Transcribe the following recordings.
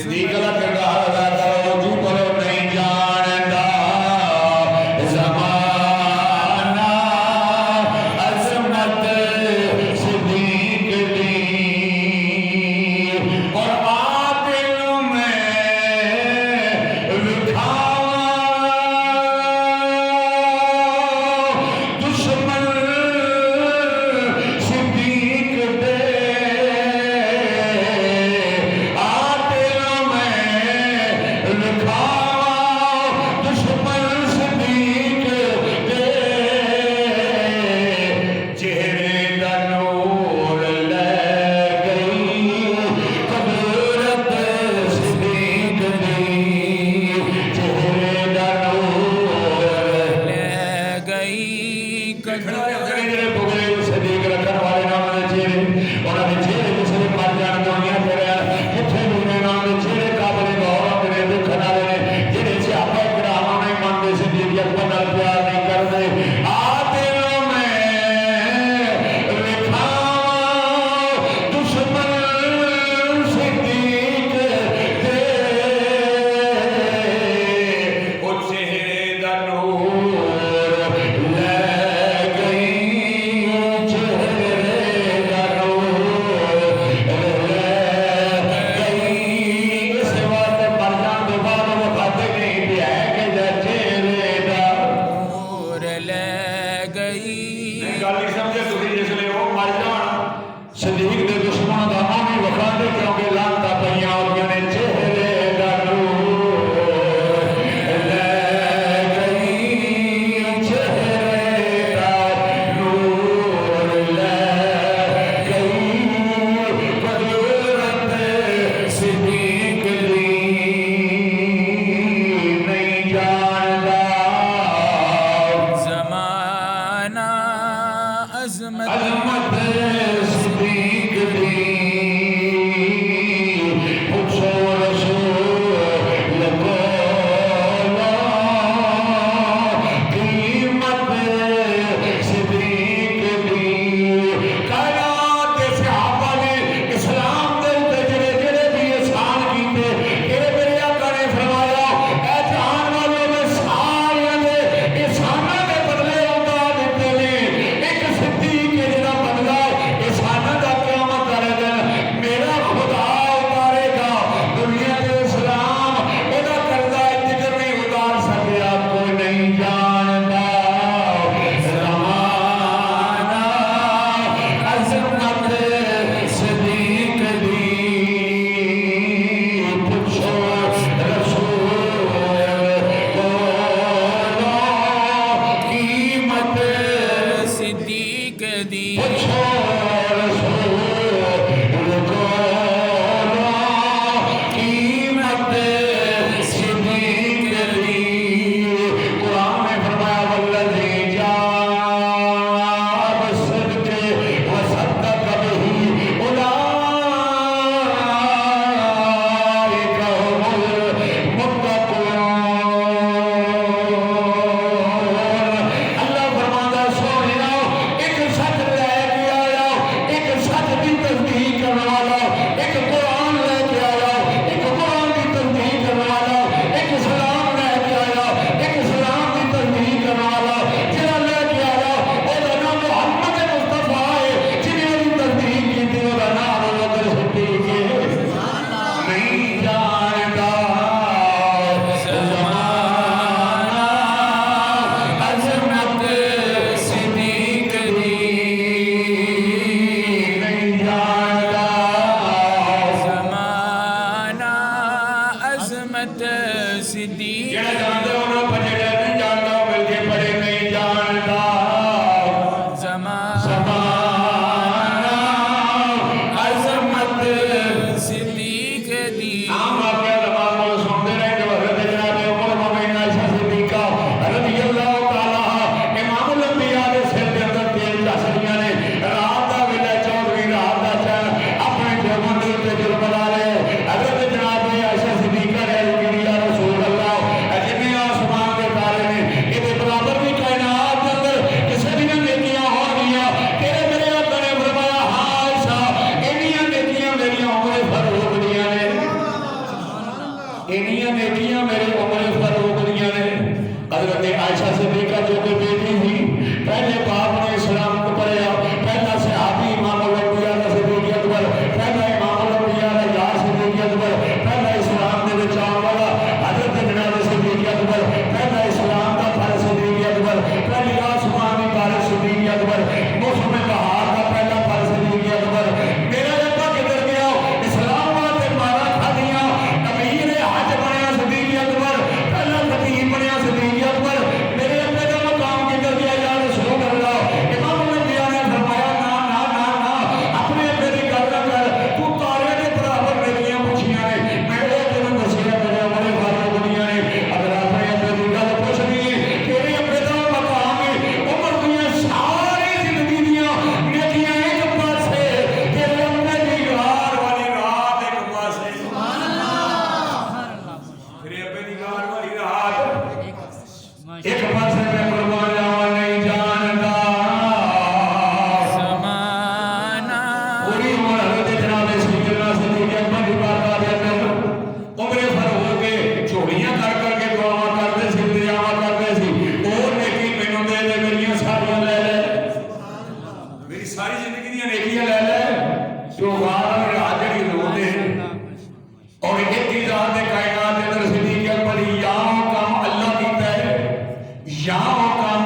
صدیق کا کردار ادا کرو جو کرو نہیں جاندا زمانہ عظمت صدیق دی اور عادل میں وکھاواں دشمن صدیق دے سچ ساری زندگی دیا نیکیاں لے لے جو غار میں راہ جڑی حضور دے اور ایک ہی ذات کائنات کے اندر صدیق اکبر یا کام اللہ کیتا ہے یا کام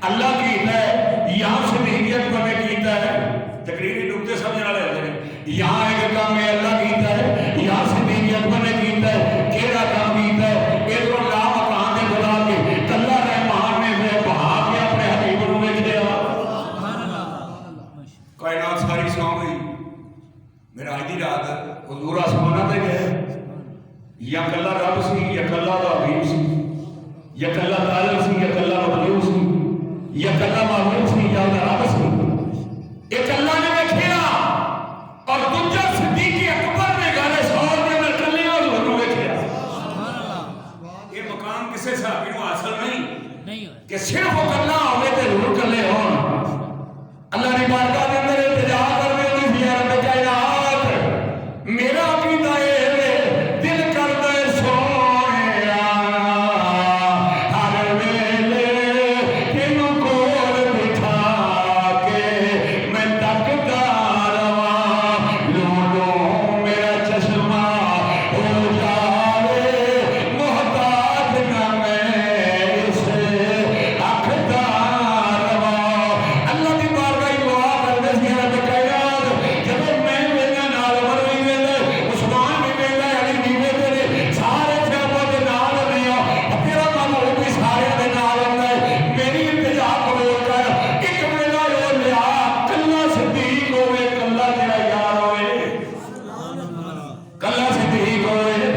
اللہ کیتا ہے یا صدیق اکبر نے کیتا ہے تقریری نقطے سمجھنے والے ہوتے ہیں یا ایک کام میں اللہ کیتا ہے یا صدیق اکبر نے کیتا ہے کیڑا کام کیتا ہے ادھر لا مکان دے خدا کے کلا رحمان نے سے بہا کے اپنے حبیب نو ویکھیا کائنات ساری سو گئی میرا آج دی رات حضور آسمانہ تے گئے یا کلا رب سی یا کلا دا حبیب سی یا کلا طالب سی یا کلا مطلوب سی یا کلا معبود سی یا رب سی ایک اللہ نے ویکھیا اور دوجا صدیق اکبر نے گھر سور دے اندر کلے حضور نو ویکھیا یہ مقام کسے صحابی نو حاصل نہیں کہ صرف وہ کلا ہوے تے حضور کلے ہون اللہ نے بارگاہ دے اندر التجا کرنے دی سی رب کائنات میرا عقیدہ ہے دل کردا ہے سونیا ہر ویلے تینوں کول بٹھا کے میں تکدا رواں لوں میرا چشمہ ہو جاوے محتاج نہ میں اس اکھ دا رواں اللہ دی بارگاہ دعا کردے سی رب کائنات جب میں ویلا نال عمر بھی ویلا عثمان بھی ویلا علی بھی ویلے سارے صحابہ دے نال رہیا تیرا محبوب بھی سارے دے نال ہوندا ہے میری التجا قبول کر ایک ویلا او لیا کلا صدیق ہوے کلا تیرا یار ہوے کلا صدیق ہوے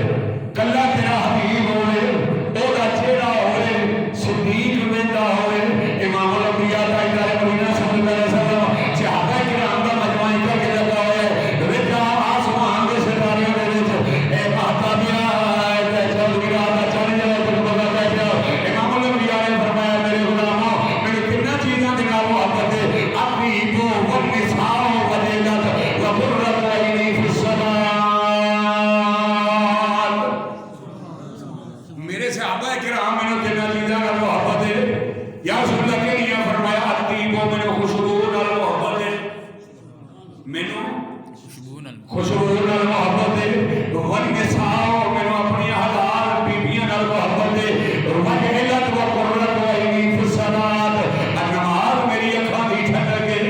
کلا تیرا حبیب ہوے او دا چہرہ ہوے صدیق ویندا ہوے امام الانبیاء تاجدار مدینہ صلی اللہ علیہ وسلم صحابہ کرام دا مجمع کر کے لگا ہوئے وچ آسمان دے ستارے دے وچ اے مہتابیاں تے چل گرا دا چڑھ جائے تے بڑا بیٹھا امام الانبیاء نے فرمایا میرے غلاموں میری تیناں چیزاں دے نال محبت ہے اپنی تو والنساء ولیلت وقرۃ عینی فی الصلاۃ میرے صحابہ کرام میں تیناں چیزاں نال محبت ہے یا رسول اللہ کے لیے فرمایا الطیب میں خوشبو نال محبت ہے مینوں خوشبو نال محبت ہے والنساء میں اپنی حلال بیبیاں نال محبت ہے وجہلت وقرۃ عینی فی الصلاۃ نماز میری اکھاں دی ٹھنڈک ہے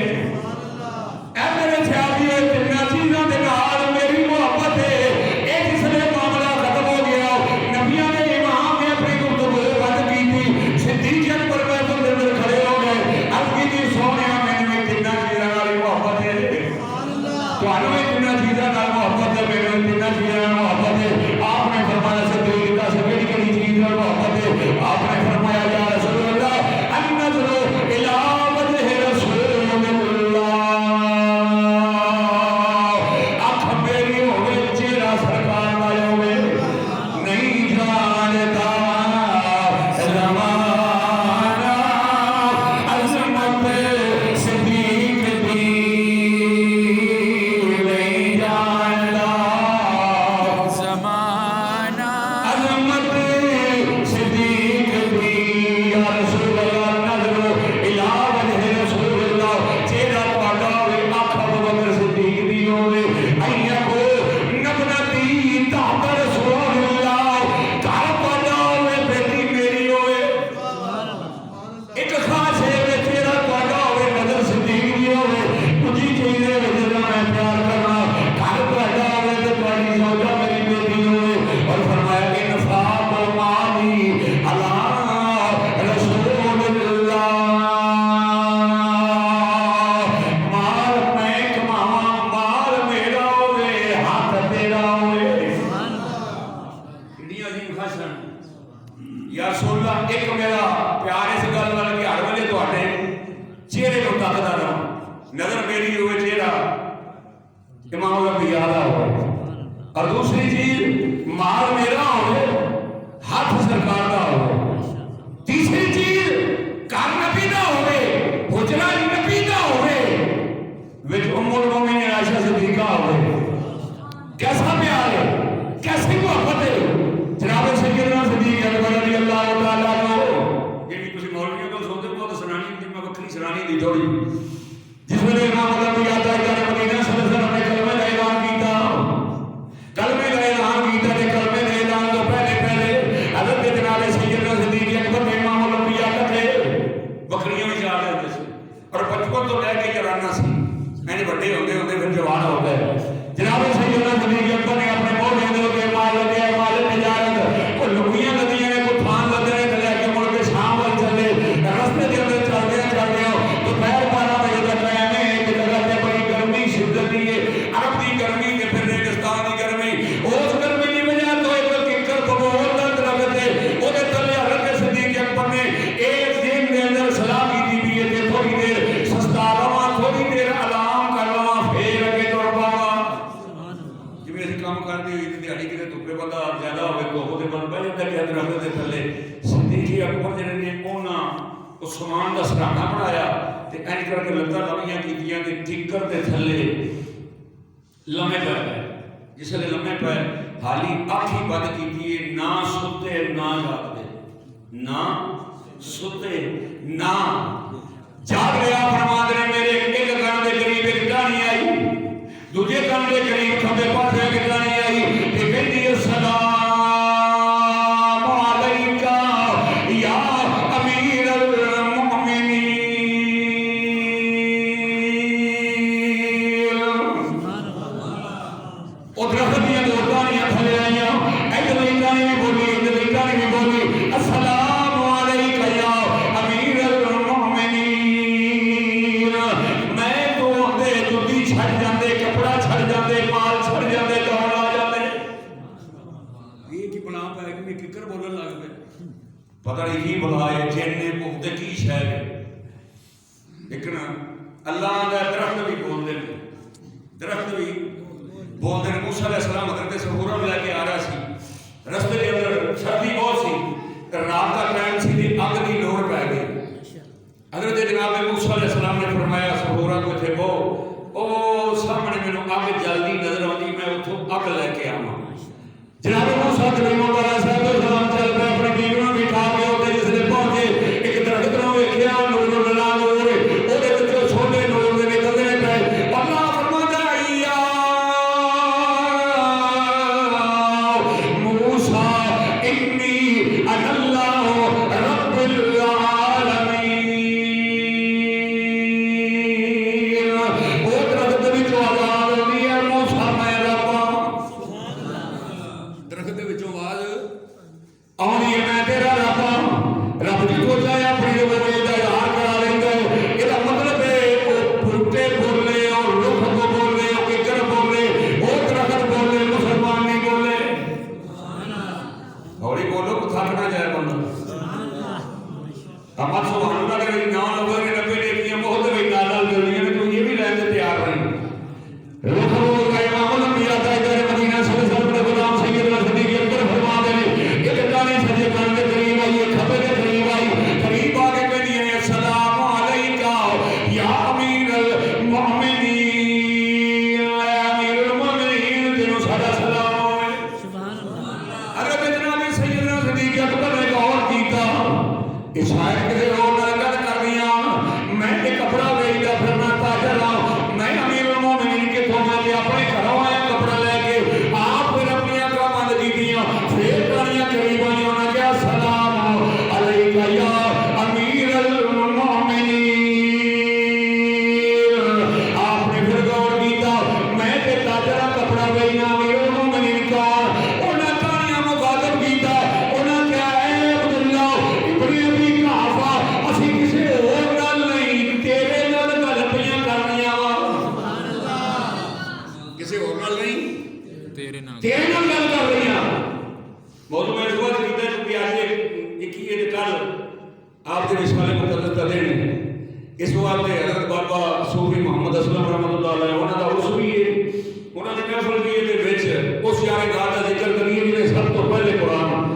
اے میرے صحابیو تیناں چیزاں دے نال میری محبت ہے اے جس لے معاملہ ختم ہو گیا نبیوں نے امام نے اپنی گفتگو بند کی تھی صدیق اکبر بیت اللہ اندر کھڑے ہو گئے عرض کی تھی سونیا میں تیناں چیزاں نال محبت ہے تانوں تیناں چیزاں نال محبت ہے میرے تیناں چیزاں نال محبت ہے آپ نے فرمایا صدیق کا کیڑی کیڑی چیز نال محبت ہے آپ نے فرمایا یا رسول اللہ النظر الی وجہ رسول اللہ اکھ میری ہوے چہرہ سرکار دا ہوے نہیں جانتا زمانہ عظمت صدیق دی نہیں جانتا زمانہ عظمت صدیق دی یا رسول اللہ نظر الی وجہ رسول اللہ چہرہ تہاڈا ہوے اکھ ابوبکر صدیق دی ہوے ایہ کو نبنتی تحت رسول اللہ گھر تہاڈا ہوے بیٹی میری ہوے ایک خاص ہے چہرہ تہاڈا ہوے نظر صدیق دی ہوے کچھ چیز ہے جس میں پیار کرنا گھر تہاڈا ہوے تے تہاڈی زوجہ میری بیٹی ہوے اور فرمایا کہ انفاق المالی علی رسول اللہ مال میں کماواں مال میرا ہوے ہاتھ تیرا ہوے کتنی عظیم خاصن یا رسول اللہ ایک میرا پیار اس گل نال کہ ہر ویلے تہاڈے چہرے نوں تکدا رہاں نظر میری ہوے چہرہ امام الانبیاء دا ہوے اور دوسری چیز مال میرا ہوے ہاتھ سرکار دا ہوے تیسری چیز گھر نبی دا ہوے حجرہ نبی دا ہوے وچ ام المومنین عائشہ صدیقہ ہوے کیسا پیار ہے کیسی محبت ہے جناب سیدنا صدیق اکبر رضی اللہ تعالیٰ عنہ جی کسی مولوی کو سنتے بہت سنانی میں وکری سنانی دی تھوڑی جس ویلے بچے بڑے ہوتے ہوتے پھر جوان ہو گئے جناب سیدنا صدیق اکبر نے اپنے موڑے دے کے مال لگے مال تجارت کو لکیاں ندیاں نے کو تھان لگے نے لے کے مڑ کے شام ول چلے راستے دے اندر چلدے دوپہر 12 بجے کا ٹائم ہے ایک جگہ تے بڑی گرمی شدت دی ہے عرب دی گرمی تے پھر ریگستان دی گرمی اس گرمی دی وجہ تو ایک ککر کبول دا درخت ہے او دے تلے حضرت صدیق اکبر نے ایک دن دے اندر سلام کی دی ہے تے تھوڑی دیر سستا رواں تھوڑی دیر آرام کر لواں پھر اگے ٹر پاواں جویں اسی کام کردے ہوئی دیہاڑی کتے دھوپے بندہ زیادہ ہوے تو او تے بن پہ جاندا کہ درخت دے تھلے صدیق اکبر جڑے نے انہاں اس سامان دا سراہنا بنایا تے اینج کر کے لتاں لمیاں کیتیاں تے ٹھیکر دے تھلے لمے پے جس لے لمے پے حالی اکھی بند کیتی ہے نہ ستے نہ جاگدے نہ ستے نہ جاگ رہا فرماندے نے میرے ایک کان دے قریب ایک ٹہنی آئی دوجے کان دے قریب کھبے پاسے ایک ٹہنی آئی تے کہندی السلام علیکا یا امیر المؤمنین او درخت دیاں دو ٹہنیاں تھلے آئیاں ادھر ایک ٹہنی بھی بولی ادھر ایک ٹہنی بھی بولی السلام علیکا یا امیر المؤمنین میں تو دے جُتی چھڑ جاندے کپڑا چھڑ جاندے مال چھڑ جاندے دوڑ آ جاندے یہ کی بلا پے کہ میں ککر بولن لگ پے پتہ نہیں کی بلا ہے جن نے بہت کی شے لیکن اللہ دا درخت بھی بول دے درخت بھی بول دے موسیٰ علیہ السلام حضرت صبورہ لے کے آ رہا سی رستے کے اندر سردی بہت سی رات کا ٹائم سی دی اگ دی لوڑ پے گئی حضرت جناب موسیٰ علیہ السلام نے فرمایا صبورہ کو تھے وہ او سامنے میں اگ جلدی نظر آتی میں اتھوں اگ لے کے آواں جناب موسیٰ کلیم اللہ صاحب السلام چل پہ اپنے بیویوں بٹھا کے ہوتے جس نے پہنچے ایک درخت نوں ویکھیا نور لا نور او دے وچوں چھوٹے نور دے نکلدے پے اللہ فرماتا ہے یا موسیٰ انی انا اللہ رب العالمین او درخت وچوں آواز آندی ہے موسیٰ میں رب درخت وچوں آواز آنی ہے میں تیرا رب رب جی کو چاہے اپنی زبانی دا یار کرا لیندا ہے یہ مطلب ہے وہ بھٹے بولے اور رخ کو بولے اور ککر بولے اور درخت بولے مسلمان نہیں بولے ہولی بولو کو تھک نہ جائے بندہ اما سبحان اللہ کے نام لوگوں نے نبی نے کیا بہت بھی نال جلدی میں تو یہ بھی لینے تیار نہیں رخ کو کا امام الانبیاء تاجدار مدینہ صلی اللہ علیہ وسلم غلام سیدنا صدیق اکبر فرما دے ایک ٹہنی سجے کان دے قریب آئی ایک کھبے دے قریب آئی قریب آ کے کہندی ہے السلام علیکا یا امیر المؤمنین اے امیر المؤمنین تینوں ساڈا سلام ہوے سبحان اللہ حضرت جناب سیدنا صدیق اکبر نے غور کیتا اس شاعر کسے اور نال گل کردیاں میں تے کپڑا ویچدا پھرنا تاجر ہاں میں امیر المؤمنین کے تو میں اپنے گھروں آیا کپڑا لے کے آپ پھر اپنی اکھاں بند کیتیاں پھر ٹہنیاں قریب آئیاں انہاں کہا سلام علیکا یا امیر المؤمنین آپ نے پھر غور کیتا میں تے تاجر ہاں کپڑا ویچنا امیر المؤمنین کون انہاں ٹہنیاں مخاطب کیتا انہاں کہا اے عبداللہ ابن ابی قحافہ اسی کسے اور نال نہیں تیرے نال گل پیاں کرنیاں وا سبحان اللہ کسے اور نال نہیں تیرے نال گل کر رہی ہیں موضوع میں رسوت کیتا جو کہ آج ایک ہی ہے کل آپ کے رسالے مقدس کا دن ہے اس واسطے حضرت بابا صوفی محمد اسلم رحمۃ اللہ علیہ انہاں دا عرس بھی ہے انہاں دی محفل بھی ہے وچ اس یار گاہ دا ذکر کریے جنہیں سب تو پہلے قرآن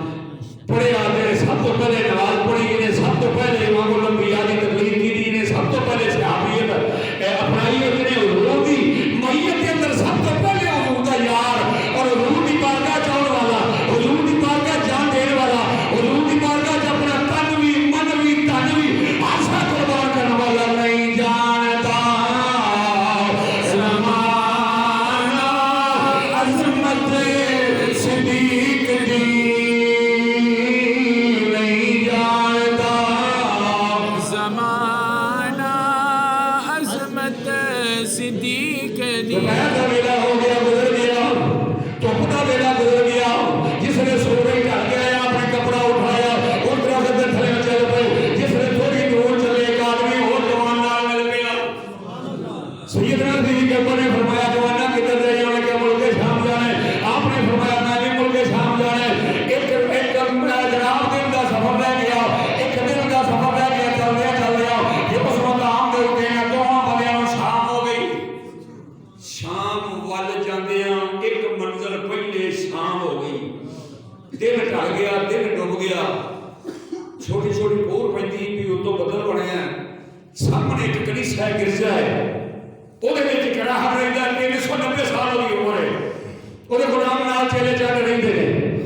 پڑھے آتے سب تو پہلے نماز پڑھی جنہیں سب تو پہلے امام الانبیاء کی تقلید کی جنہیں سب تو پہلے صحابیت اپنائی ہے جنہیں حضور دی میت کے اندر سب تو پہلے حضور دا یار اور حضور دی بارگاہ جان والا حضور دی بارگاہ جان دینے والا حضور دی بارگاہ جا اپنا تن بھی من بھی تن بھی آسا قربان کرنے والا نہیں جانتا صدیق دی دوپہر کا ویلا ہو گیا گزر گیا دھوپ کا ویلا گزر گیا جس نے سورج ڈھل گیا اپنے کپڑا اٹھایا اس درخت کے تھلے چل پے جس نے تھوڑی دور چلے ایک آدمی اور جوان نال مل گیا سیدنا صدیق اکبر نے فرمایا جوانا کدھر جائیے انہیں کیا ملک شام جانا ہے آپ نے فرمایا میں بھی ملک شام جانا ہے ایک جناب دن کا سفر رہ گیا ایک دن کا سفر رہ گیا چل دیا یہ اس مقام دے اٹھے ہیں دونوں بندیاں شام ہو گئی شام وال جاندے ہیں ایک منزل پہلے شام ہو گئی دن ڈھل گیا دن ڈوب گیا چھوٹی چھوٹی بور پیندی بھی اتوں بدل بنے ہیں سامنے ایک کنیسا ہے گرجا ہے وہ کڑاہٹ رہتا ہے 390 سال کی عمر ہے وہ غلام نال چیلے چاہتے رہتے ہیں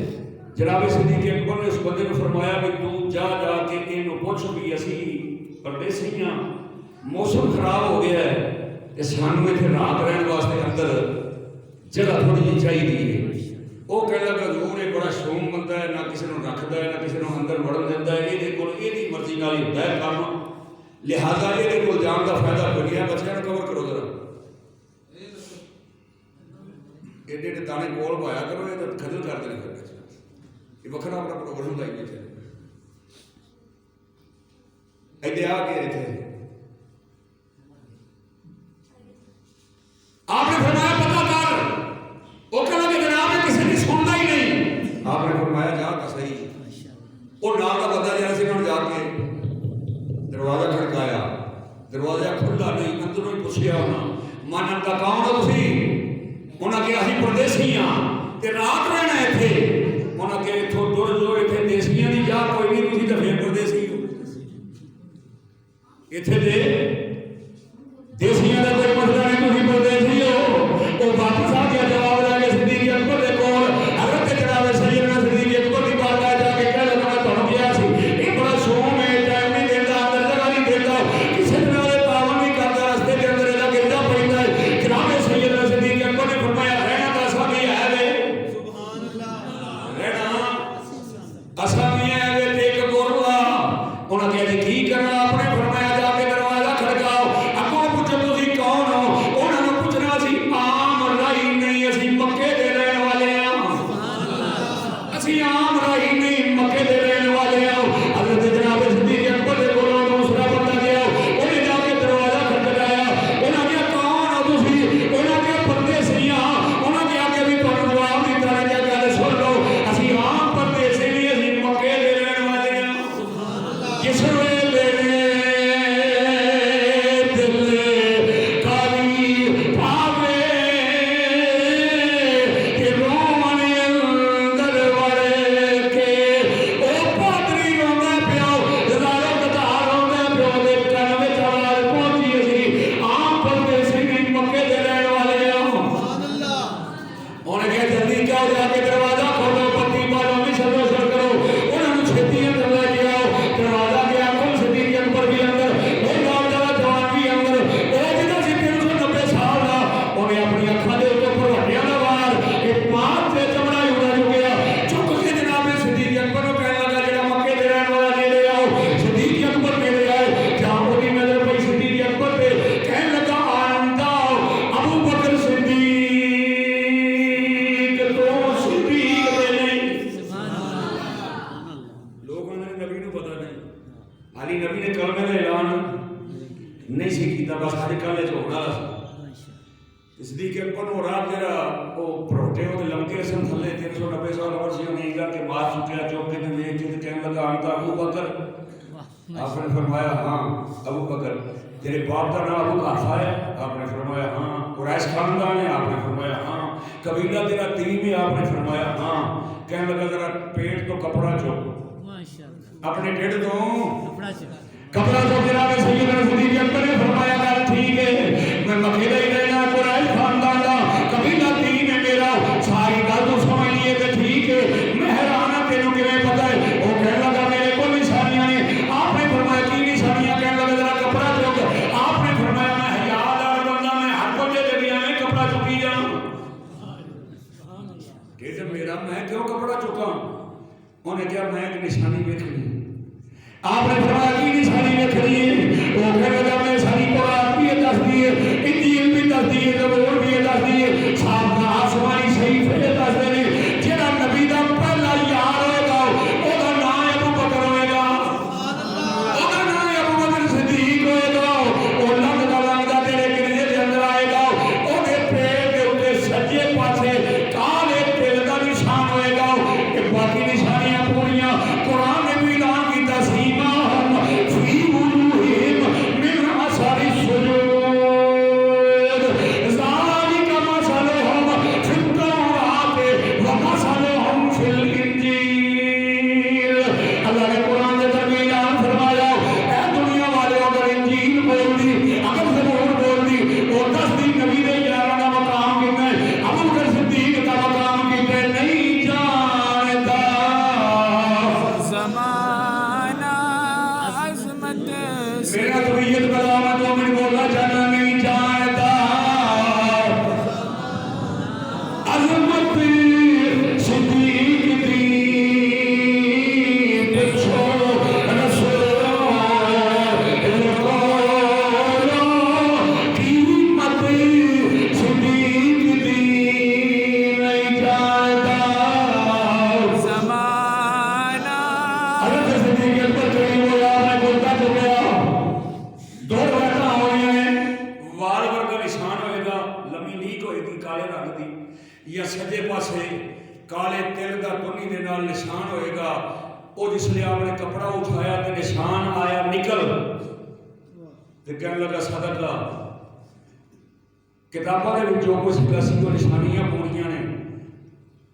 جناب صدیق اکبر نے اس بندے کو فرمایا کہ تو جا کے انہوں پوچھ بھی اسی پردیسی ہاں موسم خراب ہو گیا ہے کہ سانو اتنے رات رہن واسطے اندر جگہ تھوڑی جی چاہیے وہ کہنے لگا حضور یہ بڑا شوم بندہ ہے نہ کسی نے رکھتا ہے نہ کسی نے اندر وڑن دیتا ہے یہ مرضی نال ہی ہوتا ہے کام لہٰذا یہ جان کا فائدہ بنیا بچیاں کور کرو ذرا ایڈے ایڈے دانے کول پایا کرو یہ خجل کر دیں یہ وکھرا اپنا پروگرام لائی بیٹھے ایڈے آ کے تھے آپ نے فرمایا پتہ کر وہ کہنا کہ جناب کسی نے سننا ہی نہیں آپ نے فرمایا جا کا صحیح وہ نام کا بندہ جیسے انہوں نے جا کے دروازہ کھڑکایا دروازہ کھلا نہیں اندروں ہی پوچھیا ہونا مانن کا کون ہو تسی انہاں کہ اسی پردیسی ہاں تے رات رہنا ایتھے انہاں کہ اتھوں ٹر جو ایتھے دیسیاں دی جا کوئی نہیں تسی تے پھر پردیسی ہو ایتھے دے دیسیاں دا کوئی مسئلہ نہیں تسی پردیسی ہو وہ واپس آ گیا جواب لے کے صدیق اکبر دے کول حضرت جناب سیدنا صدیق اکبر دی بارگاہ جا کے کہہ لگا میں تانوں کیا سی یہ بڑا شوم ہے ٹائم نہیں دیتا اندر جگہ نہیں دیتا کسی طرح دے پاون نہیں کرتا رستے کے اندر ایڈا گرجا پڑتا ہے جناب سیدنا صدیق اکبر نے فرمایا رہنا تو ایسا بھی ہے وے سبحان اللہ رہنا ایسا بھی ہے وے ٹیک گورلا انہاں کہا جی کی کرنا آپ نے فرمایا جا کے دروازہ کھڑکاؤ اگوں پوچھو تسی کون ہو انہاں نے پوچھنا سی عام رائی نہیں اسی مکے دے رہن والے ہاں سبحان اللہ اسی عام رائی نہیں مکے دے رہن والے ہاں حضرت جناب صدیق اکبر دے کولوں دوسرا بندہ گیا انہیں جا کے دروازہ کھڑکایا انہاں کہا کون ہو تسی انہاں کہا پردیسی ہاں انہاں کہا کہ بھی تانوں جواب دیتا ہے کہ گل سن لو اسی عام پردیسی نہیں اسی مکے دے رہن والے ہاں سبحان اللہ جس ویلے دل کالی پاوے کہ رومن اندر وڑے کے او پادری روندا پیاؤ ہزاروں قطار روندا پیاؤ دے کن وچ آواز پہنچی اسی عام پردیسی نہیں مکے دے رہن والے ہاں سبحان اللہ انہیں کہا جلدی جاؤ جا کے دروازہ کھولو بتی بالو مشن روشن کرو انہوں نے چھتی اندر لے کے آؤ دروازہ گیا کل صدیق اکبر بھی اندر وہ نام جانا جوان بھی اندر وہ جنہوں سے 390 سال دا انہیں اپنی اکھاں دے اوپر پروٹیاں دا وار ایک مات سے چمڑا ہی اڑا جو گیا چک کے جناب صدیق اکبر کو کہنے لگا جڑا مکے دے رہن والا نیڑے آؤ صدیق اکبر میرے آئے جہاں وہی نظر پئی صدیق اکبر پہ کہنے لگا آندا ابو بکر صدیق تو صدیق دے نہیں لوگوں نے نبی نو پتہ نہیں علی نبی نے کلمے کا اعلان نہیں سی کیتا بس ہر کالے چ ہونا صدیق اکبر نو رات جڑا وہ پروٹے وہ لمکے سن تھلے 390 سال عمر سی نہیں کر کے مار چکیا چوک کے ویکھ کے کہنے لگا انت ابو بکر آپ نے فرمایا ہاں ابو بکر تیرے باپ کا نام ابو قحافہ ہے آپ نے فرمایا ہاں قریش خاندان ہے آپ نے فرمایا ہاں قبیلہ تیرا تیم ہے آپ نے فرمایا ہاں کہنے لگا ذرا پیٹ تو کپڑا چوک اپنے ڈیڑھ تو کپڑا چوک جناب سیدنا صدیق اکبر نے فرمایا گل ٹھیک ہے میں مکے ہی رہنا قریش خاندان دا قبیلہ تیم ہے میرا ساری گل تو سمجھ لیے تے ٹھیک ہے میں حیران ہوں تینوں کیویں پتہ ہے وہ کہنے لگا میرے کول نشانیاں نے آپ نے فرمایا کی نشانیاں کہنے لگا ذرا کپڑا چوک آپ نے فرمایا میں حیادار بندہ میں ہر بندے دے دیا میں کپڑا چکی جاؤں کہ میرا میں کیوں کپڑا چکا انہیں کہا میں ایک نشانی دیکھنی آپ نے فرمایا کی نشانی دیکھنی ہے وہ کہنے لگا میں ساری قرآن بھی دس دی ہے انجیل بھی دس ਨਿਸ਼ਾਨ ਹੋਏਗਾ, ਲੰਮੀ ਲੀਕ ਹੋਏਗੀ ਕਾਲੇ ਰੰਗ ਦੀ, ਜਾਂ ਸੱਜੇ ਪਾਸੇ ਕਾਲੇ ਤਿਲ ਦਾ ਕੁੰਨੀ ਦੇ ਨਾਲ ਨਿਸ਼ਾਨ ਹੋਏਗਾ। ਉਹ ਜਿਸਲੇ ਆਪਨੇ ਕੱਪੜਾ ਉਠਾਇਆ ਤੇ ਨਿਸ਼ਾਨ ਆਇਆ ਨਿਕਲ ਤੇ ਕਹਿਣ ਲੱਗਾ ਸਦਕਾ ਕਿਤਾਬਾਂ ਦੇ ਵਿੱਚ ਜੋ ਕੁਝ ਸੀਗਾ ਸੀ ਉਹ ਨਿਸ਼ਾਨੀਆਂ ਪੂਰੀਆਂ ਨੇ।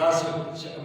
10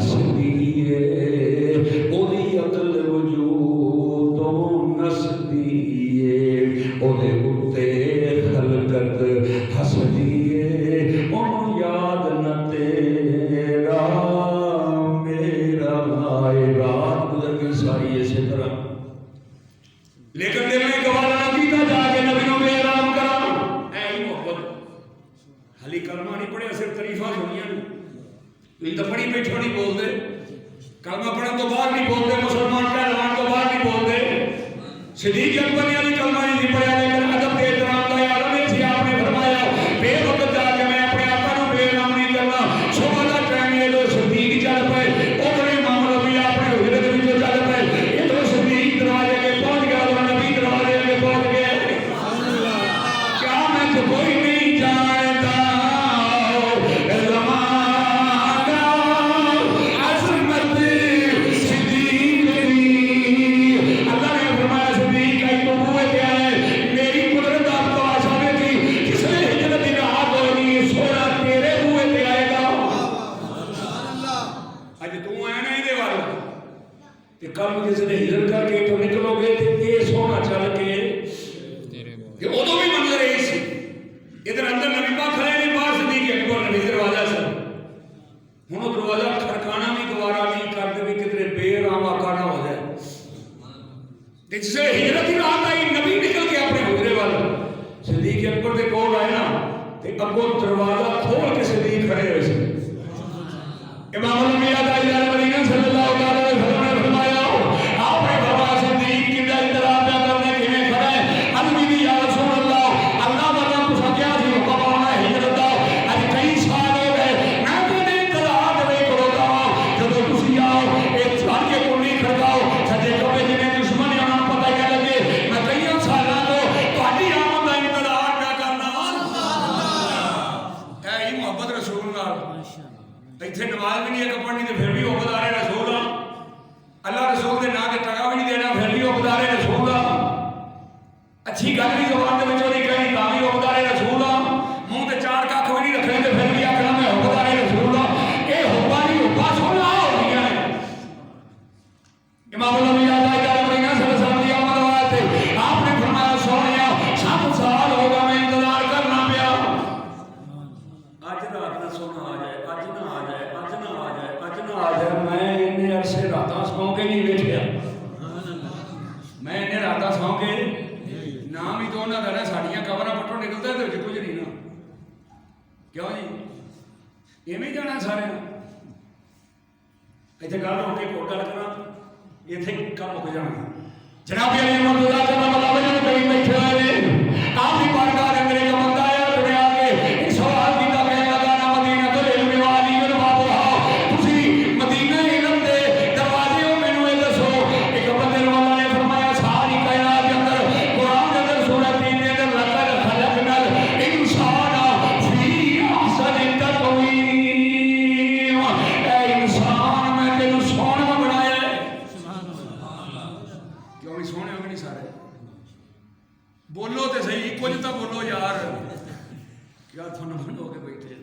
ہسدی ہے اودی عقل وجود تو نسدی ہے اودے اتے خلقت ہسدی ہے انہوں یاد نہ تیرا میرا رات گزر گئی ساری اسی طرح لیکن دل میں گوارا نہ کیتا جا کے نبیوں میں اعلان کرا اے محبت حالی کلمہ نہیں پڑھیا صرف تعریفاں سنیاں نہیں تو پڑھی بیٹھو نہیں بول دے کلمہ پڑھن تو بعد نہیں بول دے مسلمان کہلوان تو بعد نہیں بول دے صدیق اکبر نے علی کلمہ نہیں پڑھیا لیکن ادب کے احترام کا عالم ہے تھی آپ نے فرمایا بے وقت جا کے میں اپنے آقا کو بے نام نہیں کرنا صبح کا ٹائم یہ تو صدیق چل پے ادھر امام ربی اپنے حجرے کے وچوں چل پے ادھر صدیق دروازے کے پہنچ گیا تو نبی دروازے کے پہنچ گئے کیا میں تو کوئی نہیں جانتا کل جس نے ہجرت کر کے تو نکلو گے تو یہ سونا چل کے کہ ادو بھی منظر یہی سی ادھر اندر نبی پاک کھڑے نہیں باہر صدیق اکبر نبی دروازہ سے ہن وہ دروازہ کھڑکانا بھی گوارا نہیں کرتے بھی کتنے بے رام آقا نہ ہو جائے جس سے ہجرت ہی رات آئی نبی نکل کے اپنے حجرے والا صدیق اکبر کے کول آئے نا تو اگوں دروازہ کھول کے صدیق کھڑے ہوئے سے امام الانبیاء تاجدار مدینہ صلی اللہ علیہ وسلم نے فرمایا آپ نے فرمایا صدیق کی انتظار پہ کرنے کے لیے کھڑا ہے علمی بھی یا رسول اللہ اللہ والا تو کیا سی حکم ہونا ہے ہجرت دا اج کئی سال ہو گئے میں تو انتظار کرے کھڑوتا ہوں جب تسی آؤ ایک سال کے کوئی کھڑکاؤ سجے کبے جنے دشمن ہے انہاں پتہ کیا لگے میں کئی سالاں تو تہاڈی آمد دا انتظار پہ کرنا اللہ اے محبت رسول نال ایتھے نماز بھی نہیں ہے پڑھنی تو پھر بھی عہدیدار رسول ہاں اللہ رسول دے نام تے ٹکا بھی نہیں دینا پھر بھی عہدیدار رسول ہاں اچھی گل بھی زبان دے وچوں نہیں کہنی تاں بھی عہدیدار رسول ہاں منہ تے چار ککھ بھی نہیں رکھنے تے پھر بھی آکھنا میں عہدیدار رسول ہاں اے حبا نہیں حبا سننا ہوندیاں نے امام الانبیاء تاجدار مدینہ صلی اللہ علیہ وسلم دی آمد واسطے آپ نے فرمایا سونیا 7 سال ہو گئے میں انتظار کرنا پیا اج رات نہ سونا آ جائے اج نہ آ جائے اج نہ آ جائے اج نہ آ جائے میں انہیں عرصے راتاں سو کے نہیں بیٹھیا میں انہیں راتاں سو کے نام ہی تو انہاں دا ساڈیاں قبراں پٹھوں نکلدا تے کچھ نہیں نا کیوں جی ایویں جانا سارے ایتھے گل ہو کے کوٹ گل کراں ایتھے کم ہو جانا جناب علی مرتضیٰ صاحب اللہ نے کہیں بیٹھے ہوئے نے آپ کی بارگاہ دے اندر ایک بندہ آیا تے آ کے ایک سوال کیتا کہ اللہ مدینہ تو علم والی اور بابا تسی مدینہ علم دے دروازے ہو مینوں اے دسو ایک بندے نوں اللہ نے فرمایا ساری کائنات دے اندر قرآن دے اندر سورہ 3 دے اندر لقد خلقنا الانسان فی احسن تقویم اے انسان میں تینوں سونا بنایا ہے کیوں نہیں سونے ہو نہیں سارے بولو تے صحیح کچھ تو بولو یار کیا تھن بن ہو کے بیٹھے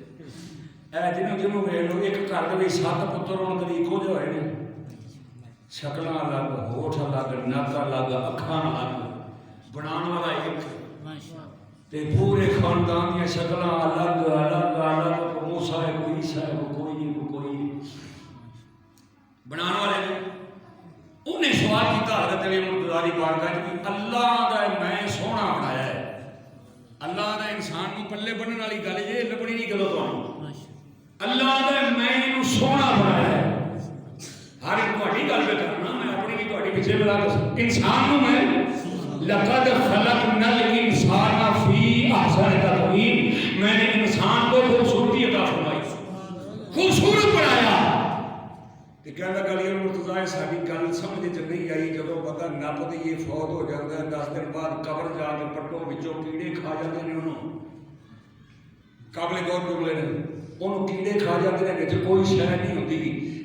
اے جنوں جنوں ویکھ لو ایک گھر دے وچ 7 پتر ہون کدی اکو جہے ہوئے نے شکلاں الگ ہوٹھ الگ نک الگ اکھاں الگ بنان والا ایک تے پورے خاندان دی شکلاں الگ الگ الگ موسیٰ ہے کوئی عیسیٰ ہے کوئی بنان والے نے انہیں سوال کیتا حضرت علی مرتضیٰ دی بارگاہ کہ اللہ دا میں سونا بنایا ہے اللہ دا انسان کو پلے بننے والی گل یہ لبنی نہیں گلو تو اللہ دا میں انہوں سونا بنایا ہے ہر ایک تہاڈی گل پہ کرنا میں اپنی بھی تہاڈی پیچھے ملا انسان کو میں لقد خلقنا الانسان فی احسن تقویم میں نے انسان کو خوبصورتی عطا فرمائی خوبصورت بنایا کہ کہنا گلی مرتضیٰ ساری گل سمجھ چ نہیں آئی جب پتا نپ تے یہ فوت ہو جاتا ہے 10 دن بعد قبر جا کے پٹوں وچوں کیڑے کھا جاتے ہیں انہوں قابل غور جملے نے انہوں کیڑے کھا جاتے ہیں کہ کوئی شے نہیں ہوتی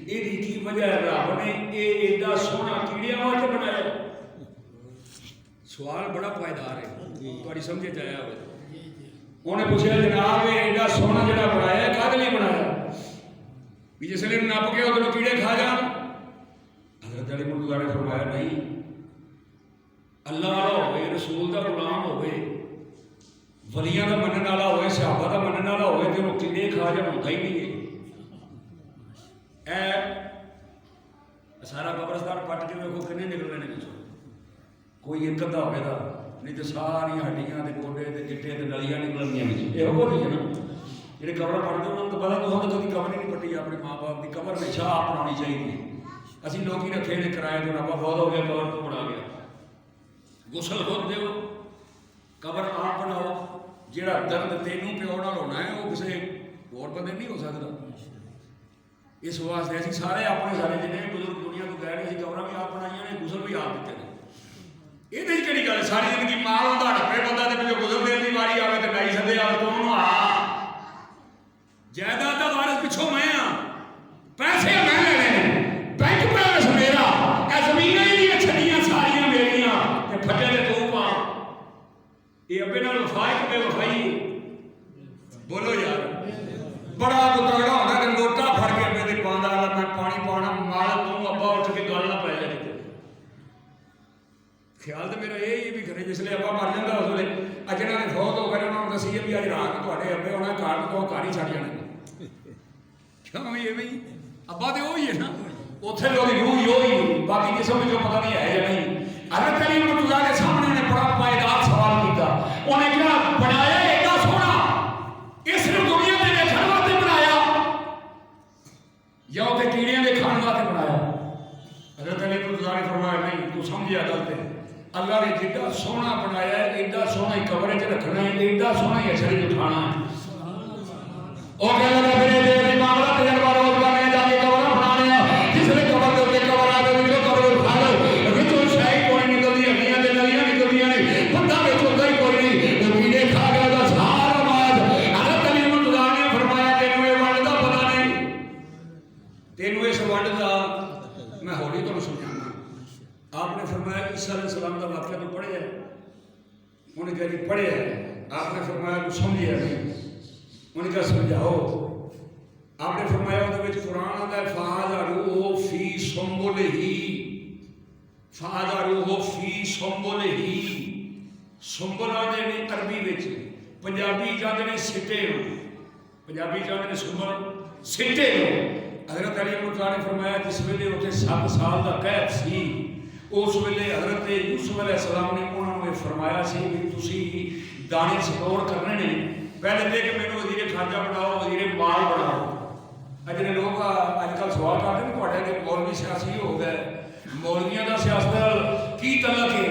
یہ کی وجہ ہے رب نے یہ ایڈا سونا کیڑیاں واسطے بنایا سوال بڑا پائیدار ہے تھوڑی سمجھے جایا ہوئے انہیں پوچھا جناب ایڈا سونا جڑا بنایا ہے کدے لیے بنایا بھی جس لیے نپ کے ادھر کیڑے کھا جان. حضرت علی مرتضیٰ نے فرمایا نہیں، اللہ والا ہوئے، رسول دا غلام ہوئے، ولیاں دا منن والا ہوئے، صحابہ دا منن والا ہوئے تے وہ کیڑے کھا جان ہوتا ہی نہیں ہے. اے سارا قبرستان پٹ کے ویکھو کنے نکلنے نے پچھوں، کوئی ایک ادھا ہوئے دا، نہیں تو ساری ہڈیاں تے گوڈے تے گٹے تے نلیاں نکلنیاں پچھوں. یہ کوئی نہیں ہے نا جہے قبر پڑھتے انہوں نے پتا تو کبھی قبر ہی نہیں پٹی. اپنے ماں باپ کی قبر ہمیشہ آپ بنانی چاہیے. اسی لوگ ہی رکھے نے کرائے تو رابطہ بہت ہو گیا قبر تو بنا گیا. غسل خود دیو، قبر آپ بناؤ. جہاں درد تینوں پیو نال ہونا ہے وہ کسی اور بندے نہیں ہو سکتا. اس واسطے اسی سارے اپنے سارے جنہیں بزرگ دنیا کو گئے اسی قبر بھی آپ بنائی نے، غسل بھی آپ دیتے ہیں. یہ کہڑی گل ہے؟ ساری زندگی مال ہوتا ڈپے بندہ تو غسل دین کی واری آئے تو ڈائی سدے آ تو جائیداد کا وارث پچھوں میں ہاں، پیسے میں لینے ہیں، بینک بیلنس میرا، اے زمینیں ہی نہیں چھڑیاں ساریاں میریاں تے پھٹے دے تو پا. یہ ابے نال وفا ہے کہ بے وفائی؟ بولو یار. بڑا کو تگڑا ہوتا کہ لوٹا پھڑ کے ابے دے پاندا والا میں پانی پانا مال تو ابا اٹھ کے گل نہ پے جائے. خیال تو میرا یہ بھی کرے جس لیے ابا مر جاتا اس ویلے جنہوں نے فوت ہو گئے انہوں نے دسی بھی اج رات تے ابے ہونا کار تو گھر ہی چڑھ جانے. کیوں یہ بھی ابا تو وہی ہے نا، اتنے لوگ روح ہی وہی، باقی کسی کو پتا نہیں ہے یا نہیں. حضرت علی مرتضیٰ کے سامنے نے بڑا پائیدار سوال کیا. انہیں کیا بنایا ایڈا سونا، اس نے دنیا کے دیکھنے واسطے بنایا یا وہ کیڑیاں کے کھانے واسطے بنایا؟ حضرت علی مرتضیٰ نے فرمایا نہیں، تو سمجھیا غلط ہے. اللہ نے جیڈا سونا بنایا ہے ایڈا سونا ہی قبر چ رکھنا ہے، ایڈا سونا ہی اچھا اٹھانا ہے. وہ کہنے لگا پھر یہ معاملہ تجربہ روز کرنے جا کے قبر بنانے ہیں. جس نے قبر دے قبر آ گئی جو قبر اٹھا لو وچوں شاہی کوئی نکلدی، ہڈیاں تے نلیاں نکلدیاں نے، بندہ وچ ہوتا ہی کوئی نہیں. وہ کیڑے کھا گیا دا سارا ماج. حضرت علی مرتضیٰ نے فرمایا تینوں یہ ونڈ دا پتا نہیں، تینوں اس ونڈ دا میں ہولی تو سمجھانا. آپ نے فرمایا عیسیٰ علیہ السلام کا واقعہ تو پڑھیا ہے؟ انہوں نے کہا جی پڑھیا ہے. آپ نے فرمایا تو سمجھیا نہیں. انہوں نے کہا سمجھاؤ. آپ نے فرمایا وہ قرآن آتا ہے فَآذَرُوهُ فِي سُنبُلِهِ، فَآذَرُوهُ فِي سُنبُلِهِ. سنبل آتے ہیں عربی وچ، پنجابی چاہتے ہیں سٹے ہو، پنجابی چاہتے ہیں سنبل سٹے ہو. حضرت علی مرتضیٰ نے فرمایا جس ویلے اتنے 7 سال کا قید سی اس ویلے حضرت یوسف علیہ السلام نے انہوں نے فرمایا سی کہ تسی دانے سٹور کرنے نے، پہلے دے کہ مینوں وزیر خارجہ بناؤ، وزیر مال بناؤ. جڑے لوگ اج کل سوال کرتے ہیں تواڈے تے مولوی سیاسی ہو گئے، مولویاں دا سیاست کی تعلق ہے؟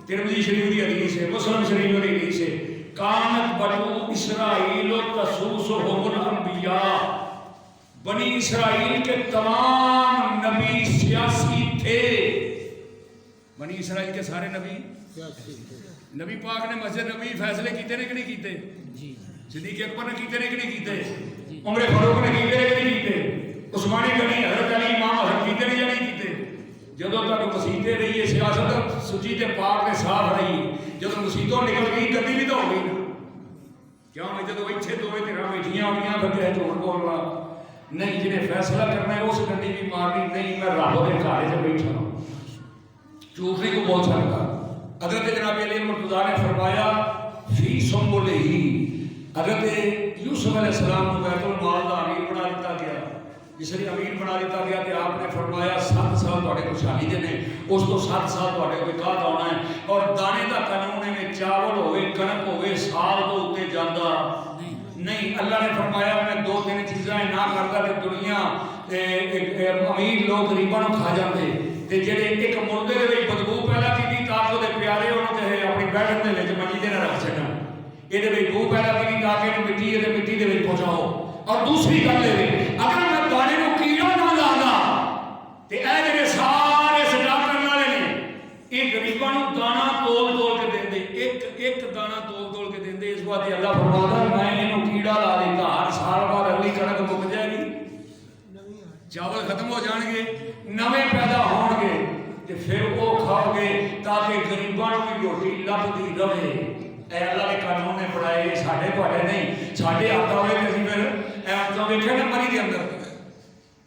ترمذی شریف کی حدیث ہے، مسلم شریف کی حدیث ہے، کانت بنو اسرائیل تسوسهم الانبیاء. بنی اسرائیل کے تمام نبی سیاسی تھے. بنی اسرائیل کے سارے نبی پاک نے مسجد نبی فیصلے کیتے نے کہ نہیں کیتے؟ صدیق اکبر نے کیتے نے کہ نہیں کیتے؟ عمر فاروق نے کیتے نے کہ نہیں کیتے؟ عثمانی غنی حضرت علی امام حسن کیتے نے یا نہیں کیتے؟ جدوں تک مسیطیں رہی ہے سیاست سچی تے پاک نے صاف رہی، جدوں مسیطوں نکل گئی گدی بھی تو ہو گئی نا. کیوں میں جدوں اتنے دوویں دھڑاں بیٹھیاں ہوئیاں پھر کہ جھوٹ بولنا نہیں، جنہیں فیصلہ کرنا ہے اس گڈی بھی مارنی نہیں. میں رب دے گھر چ بیٹھا ہوں، جھوٹ نہیں کو بول سکتا. حضرت جناب علی مرتضیٰ نے فرمایا فی سنبلہ. حضرت یوسف علیہ السلام کو بیت المال کا امیر بنا دیتا گیا. جس نے امیر بنا دیتا گیا کہ آپ نے فرمایا 7 سال تھوڑے خوشحالی دے نے، اس کو 7 سال تھوڑے کوئی کہا ہونا ہے. اور دانے کا قانون ہے چاول ہوئے کنک ہوئے سال تو اتنے جانا نہیں. اللہ نے فرمایا میں 2-3 چیزاں نہ کرتا کہ دنیا امیر لوگ غریباں نوں کھا جاندے تے جڑے ایک مردے دے وچ بدبو پیدا کیتی تاکہ دے پیارے انہوں تے اپنی بیٹھن دے وچ منجی تے نہ رکھ چھڈن. یہ دے وچ بو پیدا کیتی تاکہ مٹی تے مٹی دے وچ پہنچاؤ. اور دوسری گل یہ اگر میں دانے نوں کیڑا نہ لانا تے اے جڑے سارے سجا کرن والے نے یہ غریباں نوں دانا تول کے دیندے، ایک دانا تول کے دیندے. اس واسطے اللہ فرماتا ہے میں انہوں کیڑا لا دیتا، ہر سال بعد اگلی کنک مک جائے گی، چاول ختم ہو جان گے، نویں پیدا ہون گے تے پھر وہ کھاؤ گے تاکہ غریباں نوں بھی روٹی لبدی رہے. اے اللہ کے قانون نے بڑھائے ساڈے تواڈے نہیں. ساڈے ہاتھ ہوئے تے اسی پھر اے تو ویکھے نا مری دے اندر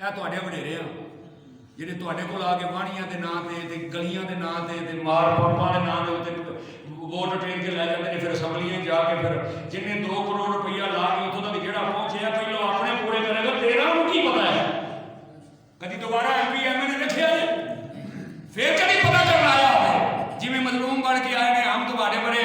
ਇਹ ਤੁਹਾਡੇ ਵਡੇਰੇ ਆ ਜਿਹੜੇ ਤੁਹਾਡੇ ਕੋਲ ਆ ਕੇ ਵਾਣੀਆਂ ਦੇ ਨਾਂ ਤੇ ਗਲੀਆਂ ਦੇ ਨਾਂ ਤੇ ਮਾਰ ਪੰਪਾਂ ਦੇ ਨਾਂ ਦੇ ਉੱਤੇ ਵੋਟ ਟ੍ਰੇਨ ਕੇ ਲੈ ਜਾਂਦੇ ਨੇ, ਫਿਰ ਅਸੈਂਬਲੀਆਂ ਜਾ ਕੇ ਫਿਰ ਜਿੰਨੇ 2 ਕਰੋੜ ਰੁਪਈਆ ਲਾ ਕੇ ਉੱਥੋਂ ਤੱਕ ਜਿਹੜਾ ਪਹੁੰਚਿਆ ਪਹਿਲਾਂ ਆਪਣੇ ਪੂਰੇ ਕਰੇਗਾ, ਤੇਰਾ ਉਹਨੂੰ ਕੀ ਪਤਾ ਹੈ? ਕਦੀ ਦੁਬਾਰਾ MP MLA ਰੱਖਿਆ ਜੇ, ਫਿਰ ਕਦੀ ਪਤਾ ਕਰਨ ਆਇਆ ਹੋਵੇ ਜਿਵੇਂ ਮਜ਼ਲੂਮ ਬਣ ਕੇ ਆਏ ਨੇ, ਹਮ ਤੁਹਾਡੇ ਬੜੇ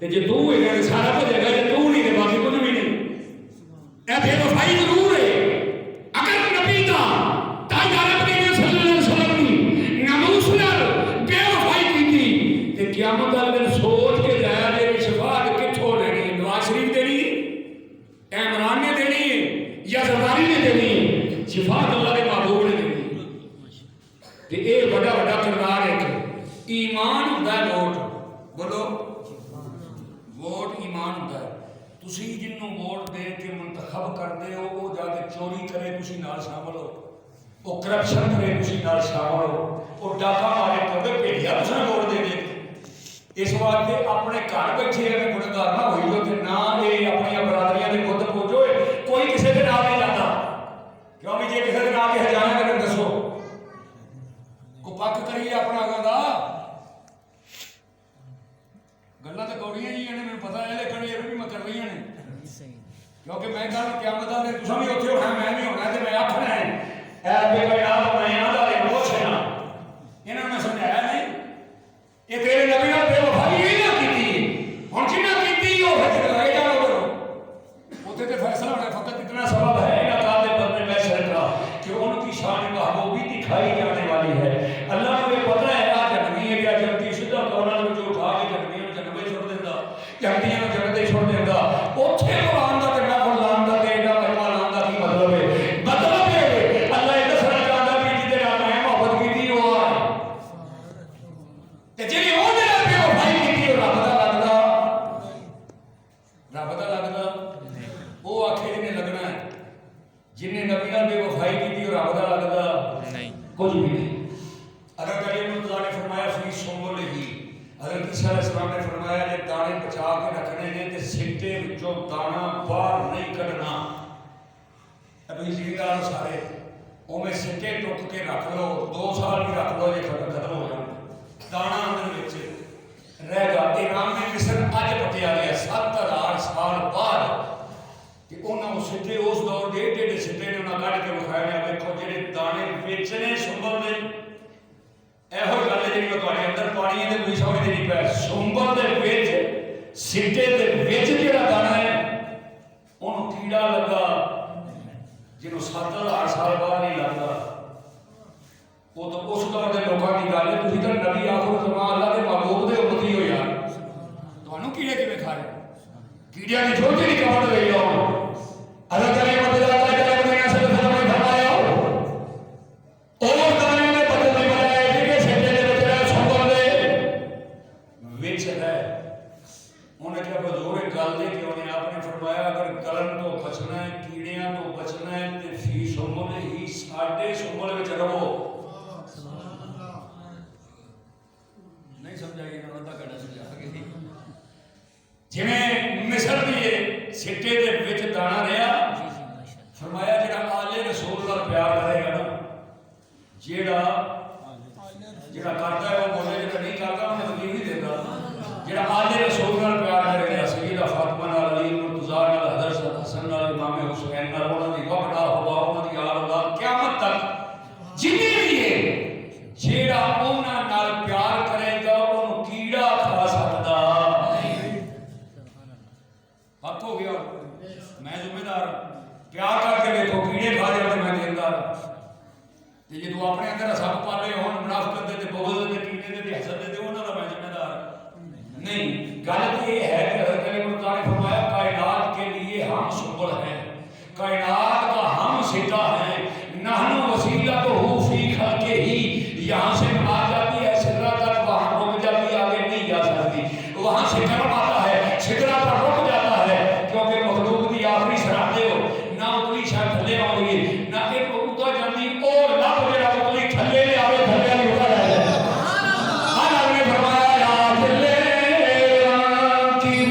تے جے تو ہے تے سارا کچھ ہے، جے تو نہیں تے باقی کچھ بھی نہیں۔ اے بے وفائی ضرور ہے، اگر نبی دا تاجدار نبی صلی اللہ علیہ وسلم نے ناموس نال بے وفائی کیتی تے قیامت والے دن سوچ کے جایا جے شفاعت کتھوں لینی ہے؟ نواز شریف دینی ہے، عمران نے دینی ہے یا زرداری نے دینی ہے؟ شفاعت اللہ کے محبوب نے دینی ہے۔ تے اے بڑا بڑا کردار ہے کہ ایمان ہوندا ہے ووٹ، بولو ووٹ ایمان ہوندا ہے۔ تسی جنوں ووٹ دے کے منتخب کرتے ہو وہ جا کے چوری کرے تسی نال شامل ہو، وہ کرپشن کرے تسی نال شامل ہو، وہ ڈاکہ مارے کبے بھیجیا تساں ووٹ دے دے۔ اس واسطے اپنے گھر بیٹھے اگر گنہگار نہ ہوئی ہو تے نہ یہ اپنی برادریاں دے بت پوجو، کوئی کسی کے نام نہیں لاتا، کیوں بھی جے کسی کے نام کے ہجانا ہے پھر دسو کو پک کریے اپنا اگاں دا گلاں تے کوڑیاں جی نے مینوں پتہ ہے لیکن یہ بھی میں کر رہی ہیں کیونکہ میں کل قیامت دے تساں بھی اوتھے ہونا میں بھی ہونا تے میں آکھنا ہے اے رب کائنات میں آندا ہے بہت ہے نا انہاں نے سمجھایا نہیں یہ تیرے نبی نے بے وفائی نہیں کیتی ہن جنہ کیتی وہ پھر لگے جاؤ کرو اوتھے تے فیصلہ ہونا فقط اتنا سبب ہے انعقاد بدلے میں شرک کا کہ ان کی شان محبوبی دکھائی جانے والی ہے۔ اللہ کو یہ پتہ ہے آج جنمی ہے یا جنتی سیدھا قولاں جو اٹھا کے جنمی نوں جنمے چھوڑ دیندا جنتیاں نوں جنتے چھوڑ دیندا اوتھے قرآن دا تے نہ قرآن دا تے ایڈا کلمہ لان دا کی مطلب ہے؟ مطلب ہے اللہ یہ دسنا چاہتا ہے کہ جدے نال میں محبت کیتی وہ آ تے جڑی او دے نال بے وفائی کیتی وہ رب دا لگدا وہ آکھے جنے لگنا ہے جن نے نبی نال بے وفائی کی اور رب دا لگدا نہیں کچھ بھی نہیں۔ اگر کلیم اللہ نے فرمایا فی سنبل ہی، اگر عیسیٰ علیہ السلام نے فرمایا یہ دانے بچا کے رکھنے نے تے سٹے وچوں دانا باہر نہیں کڈنا، ابھی زمیندار سارے او میں سٹے ٹک کے رکھ لو 2 سال بھی رکھ لو یہ ختم ہو جانا دانا اندر وچ رہ گا۔ ایران میں مصر اج پٹیا گیا 7000 سال بعد کہ انہوں نے سٹے اس دور دے ٹیڑے سٹے نے انہوں کٹ کے بکھایا نے دیکھو جڑے دانے ویچنے سنبل دے ایہو گل ہے جڑی تواڈے اندر پانی ہے تے کوئی سمجھ نہیں پیا سنبل دے وچ سٹے دے وچ جڑا دانا ہے اونوں کیڑا لگا جنوں 7000 سال بعد نہیں لگدا وہ تو اس دور دے لوکاں دی گل ہے تسی تے نبی آخر زمان اللہ دے محبوب دے امتی ہو یار تانوں کیڑے کیویں کھا رہے کیڑیاں دی چھوٹی نہیں کمڑ گئی ہو اللہ تعالی مدد اللہ تعالی مدینہ سے فرمایا اور دانے میں بدل نہیں بنایا کہ سٹے دے وچ رہ سنبل دے وچ ہے انہیں کیا بزور گل دے کہ انہیں آپ نے فرمایا اگر گلن تو بچنا ہے کیڑیاں تو بچنا ہے تے فی سنبل ہی ساڈے سنبل وچ رہو نہیں سمجھائی انہوں نے کہنا سمجھا کہ جویں مصر دی سٹے دے وچ دانا رہیا فرمایا جڑا آلے رسول نال پیار کرے گا نا جڑا کرتا ہے وہ بولے جڑا نہیں کرتا انہیں تکلیف نہیں دیتا جڑا آلے رسول نال پیار کرے گا سیدہ فاطمہ نال علی مرتضی نال حضرت حسن نال امام حسین نال انہاں دی وقت ہوا انہاں دی آل اولاد قیامت تک جنی بھی ہے جڑا انہاں نال پیار کرے گا انہوں کیڑا کھا سکدا حق ہو گیا میں ذمہ دار پیار کر کے دیکھو کیڑے کھا جائے میں دیندار تے جے تو اپنے اندر حساب پالے ہون منافقت دے تے بغض دے کینے دے تے حسد دے انہاں دا میں ذمہ دار نہیں۔ گل یہ ہے کہ حضرت علی مرتضیٰ نے فرمایا کائنات کے لیے ہم سنبل ہیں کائنات کا ہم سٹا ہیں نحن وسیلتہ فی خلقہ ہی یہاں سے آ جاتی ہے سدرہ تک وہاں رک جاتی آگے نہیں جا سکتی وہاں سے کرم آتا ہے سدرہ پر رک جاتا ہے کیونکہ مخلوق دی آخری سراتے ہو نہ اتلی شاید تھلے آؤ گی نہ ایک اتر جاتی اور لب میرا اتلی تھلے لے آوے تھلے نہیں اتر رہے ہر آدمی فرمایا یا تھلے کی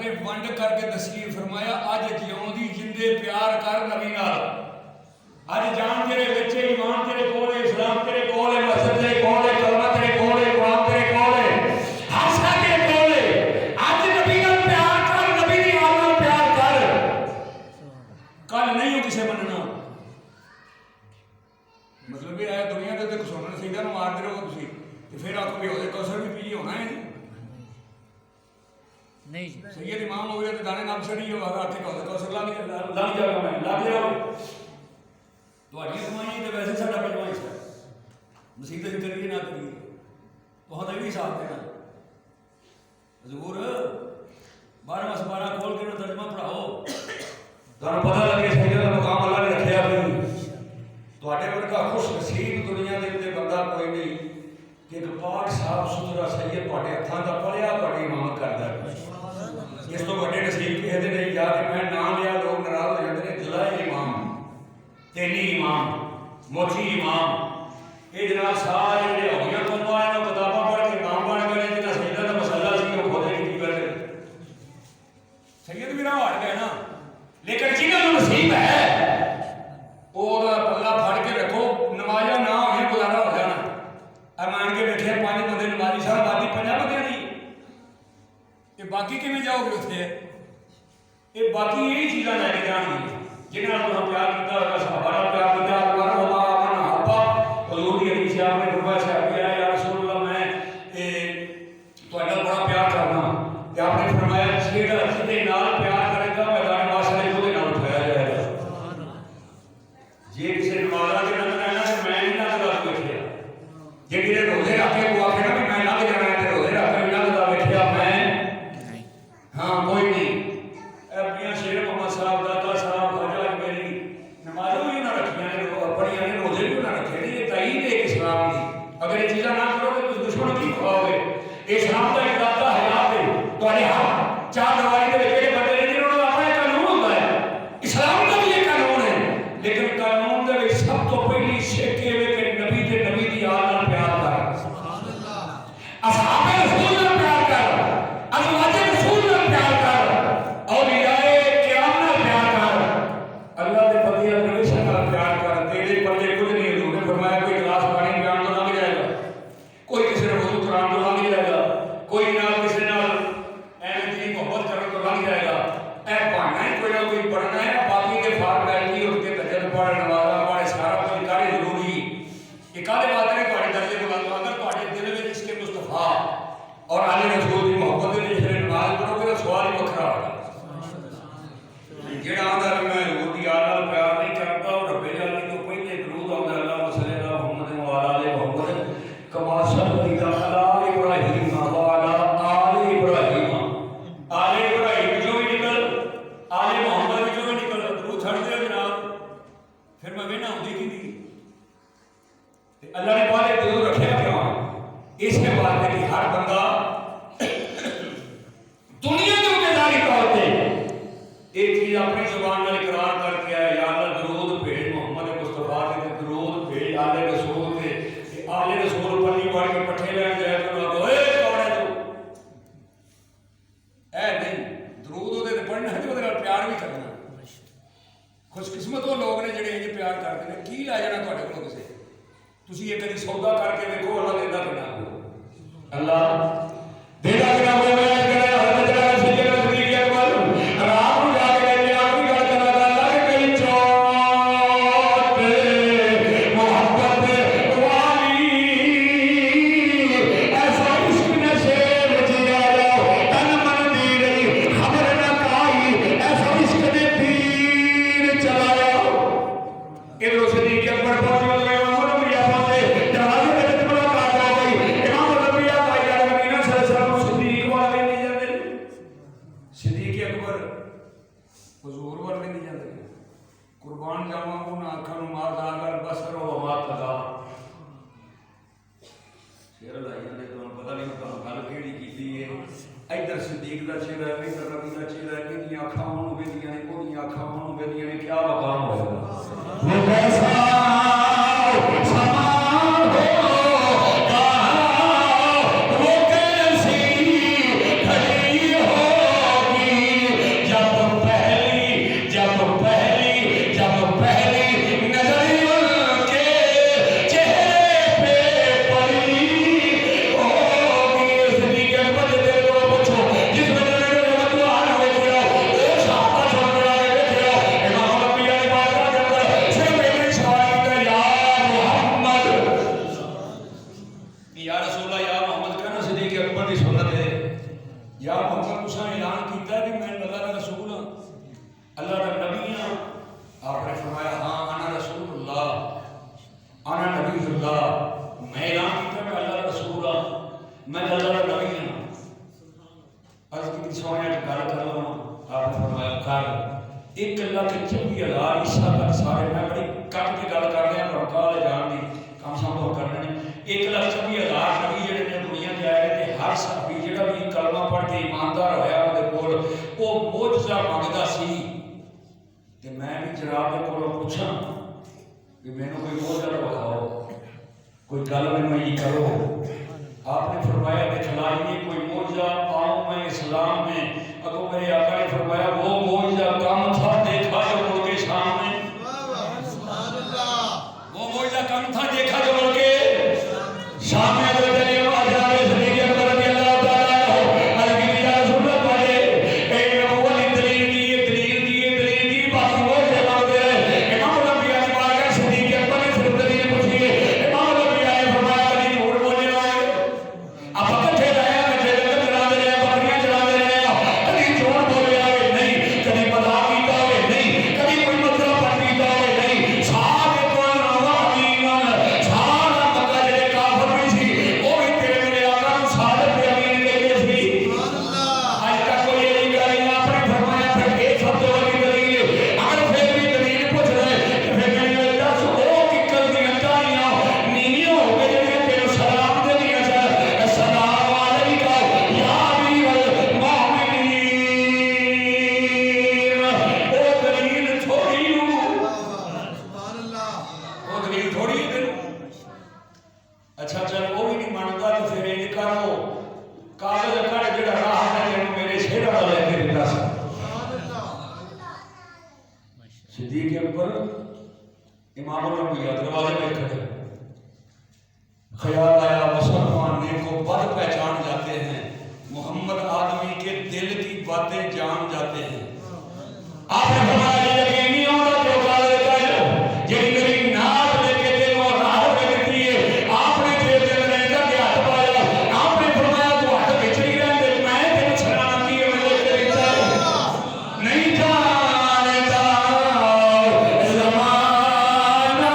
کے ونڈ کر کے دسی فرمایا اج جیون دی جندے پیار کر نبی نال اج جان تیرے بچے ایمان تیرے کول ہے اسلام تیرے کول ہے مسجد تیرے کول ہے کلمہ تیرے کول ہے قرآن تیرے کول ہے ہر شے تیرے کول ہے اج نبی نال پیار کر نبی دی آل نال پیار کر کل نہیں ہو کسے مننا مطلب یہ ہے دنیا دے تے کسونن سیدھا نو مار دے رہو تسی تے پھر آکھو بھی اودے کوثر بھی پی ہونا ہے نہیں جی سید امام ہوئے تو دانے نام چڑھی ہو آگا آٹھے کہو تو سرلا نہیں لگ جاگا میں لگ جاؤ تو اٹھی کمائی تو ویسے ساڑھا پجوائی سا مسیحت سے کریے نہ کریے تو ہاں بھی حساب دینا حضور 12/12 کھول کے ترجمہ پڑھاؤ تو پتہ لگے سید کا مقام اللہ نے رکھیا بھی تو اٹھے ورگا خوش نصیب دنیا دے تے بندہ کوئی نہیں کہ ایک پاک صاف ستھرا سید تواڈے ہتھاں دا پڑھیا تواڈی امامت کردا ہے اس تو بڑے نصیب کہتے نہیں جا کہ میں نام لیا لوگ ناراض ہو جاتے ہیں جلائی امام تیلی امام موچی امام یہ جناب سارے جڑے ہو گیا قوم والے نے کتاباں پڑھ کے امام بن گئے جنہاں سیدہ کا مسئلہ سی وہ خود نہیں کی کرتے سید بھی راہ ہٹ گئے نا لیکن جنہاں نوں نصیب ہے وہ پلہ پھڑ کے رکھو نمازاں نہ ہوئیں گزارا ہو جانا مان کے بیٹھے 5 بندے نمازی صاحب آدھی 50 بندے نہیں یہ باقی کیویں جاؤ گے اتنے یہ باقی یہی چیزاں لے کے جان گی جنہاں نال تساں پیار کیتا ہوگا صحابہ نال پیار کیتا اللہ وما من حبا حضور دی حدیث آپ نے فرمایا صحابی یا رسول اللہ میں تہاڈا بڑا پیار کرنا تے آپ نے فرمایا جیڑا جدے نال پیار کرے گا میدان معاشرے دے نال اٹھایا جائے گا جے کسے نمازاں دے نال رہنا تے میں نہیں نہ لگا بیٹھیا جے میرے روزے رکھ کے وہ آکھے نا کہ میں نہ جانا ہے تے روزے رکھ کے نہ لگا بیٹھیا میں ہاں کوئی نہیں اپنی شیر محمد صاحب داتا صاحب خواجہ میری نمازوں بھی نہ رکھیاں نے پڑھیاں نے روزے بھی نہ رکھے یہ تعین ہے اسلام کی اگر یہ چیزاں نہ کرو گے تو دشمن کی کھاؤ گے اسلام کا ایک ذات حیات ہے تو چار دیواری کے بچے بندے نے جنہوں نے اپنا قانون ہوتا ہے اسلام کا بھی یہ قانون ہے لیکن قانون دے سب تو پہلی شک یہ ہے کہ نبی دی آل نال پیار کر اصحاب رسول نال پیار کر ازواج رسول نال پیار کر اولیاء کرام نال پیار کر اللہ دے بندے ہمیشہ نال پیار کر تیرے پلے کچھ نہیں حضور نے فرمایا کوئی گلاس پانی پیان تو لنگ جائے گا کوئی کسی نے وضو قرآن تو لنگ جائے گا کوئی نال کسی نال اہم دی محبت کرنے تو لنگ جائے گا اے بہانا ہی کوئی نہ کوئی پڑھنا ہے باقی کے فارمیلٹی اور کے تجربہ پڑھ نمازاں پڑھ سارا کچھ کرے ضروری یہ کالے بات ہے تواڈے درجے بلند اگر تواڈے دل وچ اس کے مصطفیٰ اور آل رسول کی محبت دے جڑے نماز پڑھو گے تو سوال ہی وکھرا ہوگا جڑا آندا ہے میں حضور دی آل نال پیار نہیں کرتا اور رب العالمین تو پہلے درود آندا ہے اللہم صلی علی محمد و علی محمد کما صلیت علی ابراہیم و علی آل ابراہیم آل ابراہیم جو بھی نکل آل محمد جو بھی نکل درود چھڑ دے جناب پھر میں وینا ہوندی کی دی اللہ نے پہلے درود رکھیا کیوں اس کے بعد ہے کہ ہر بندہ دنیا کے ذاتی طور پہ ایک چیز اپنی زبان میں اقرار کر کے آیا یا اللہ درود بھیج محمد مصطفیٰ کے درود بھیج آل رسول کے آل رسول پلی پڑھ کے پٹھے لین جائے تو لوگ اے کون ہے تو اے نہیں درود دے پڑھنا ہے تو پیار بھی کرنا خوش قسمت وہ لوگ نے جڑے یہ پیار کرتے ہیں کی لا جانا تواڈے کولوں کسے تسی یہ کدی سودا کر کے دیکھو اللہ دینا کنا اللہ دینا کنا ہوئے میں کرے حضرت صدیق اکبر رات کو جا کے لے آ کے گل کرنا اللہ کے کئی چوٹ محبت والی ایسا عشق نشے وچ آ جاؤ تن من دی رہی خبر نہ کائی ایسا عشق دے تیر چلایا ادھر صدیق اکبر پہنچ گئے قربان جاواں انہاں اکھاں نوں مار داں بسر و مات لگا شیر لائی نے تو پتہ نہیں تو گل کیڑی کیتی ہے ادھر صدیق دا چہرہ ہے ادھر نبی دا چہرہ ہے کہ اکھاں نوں ویندیاں نے کوئی اکھاں نوں ویندیاں نے کیا مقام ہوئے گا وہ کیسا سما وہ کیسی کھڑی ہوگی یا محمد تساں اعلان کیتا کہ میں اللہ کا رسول ہاں، اللہ کا نبی ہاں؟ آپ نے فرمایا ہاں انا رسول اللہ انا نبی اللہ، میں اعلان کیتا میں اللہ کا رسول ہاں، میں اللہ کا نبی ہاں۔ عرض کی سونے کی گل کر لو، آپ نے فرمایا کر 1,24,000 عیسیٰ تک سارے، میں بڑی کٹ کے گل کر رہا ہوں اور کال جان دی کم سم کرنے نے 1,24,000 نبی جڑے نے دنیا کے آئے تے ہر صحابی جڑا بھی کلمہ پڑھ کے ایماندار ہویا اودے کول وہ معجزہ منگدا سی تے میں بھی جناب دے کولوں پوچھاں کہ مینوں کوئی معجزہ دکھاؤ، کوئی گل مینوں یہ کرو۔ آپ نے فرمایا دکھلائیے کوئی معجزہ آؤں میں اسلام میں۔ اگوں میرے آقا نے فرمایا وہ معجزہ کم تھا دیکھا جو ملک شام میں، وہ معجزہ کم تھا دیکھا جو ملک شام میں۔ حضرت علی معاذ صدیق اکبر رضی اللہ تعالیٰ عنہ عرض کی یا رسول اللہ پڑھے اے نبوت کی دلیل دی باقی وہ سے مانگتے رہے۔ امام الانبیاء نے مانگا صدیق اکبر نے صرف دلیل پوچھی ہے۔ امام الانبیاء نے فرمایا کبھی جھوٹ بولنے والے آپ کٹھے رہے ہیں، جنت چلا دے رہے ہیں، بکریاں چلا دے رہے ہیں، کبھی جھوٹ بولے ہوئے نہیں، کبھی مذاق کیتا ہوئے نہیں، کبھی کوئی مطلب پڑھ پیتا ہوئے نہیں۔ سارے قرآن امین سارا مکہ جڑے کافر بھی سی وہ بھی تیرے میرے آقا نوں صادق تے امین کہتے سی۔ اج تک کوئی یہ نہیں کہہ رہی آپ نے فرمایا پھر یہ سب تو بڑی دلیل ہے۔ اگر پھر بھی دلیل پوچھ رہے کہ پھر میری دس وہ ککل دیاں ٹاہیاں نیویاں ہو کے جڑیاں تینوں سلام دینیاں سن، السلام علیکہ یا امیر المومنین، وہ دلیل تھوڑی وہ دلیل تھوڑی ہے تینوں۔ اچھا چل وہ بھی نہیں مانتا تو پھر یہ کرو کاغذ کڑ جڑا راہ ہے جنوں میرے شہرہ دا لے کے دتا سی۔ صدیق اکبر امام الانبیاء دروازے میں کھڑے، خیال آیا مسلمان نے کو بد پہچان جاتے ہیں، محمد آدمی کے دل کی باتیں جان جاتے ہیں۔ آپ نے فرمایا یہ یقین نہیں ہوتا جو کاغذ کڑ جڑی میری نات لے کے دل اور راہ میں دیتی ہے، آپ نے جیب دے میں رہ کر کے ہاتھ پایا، آپ نے فرمایا تو ہاتھ بچ ہی رہے دل میں تیرے چھڑانا کی ہے میں لے کے دیتا ہے نہیں جانتا زمانہ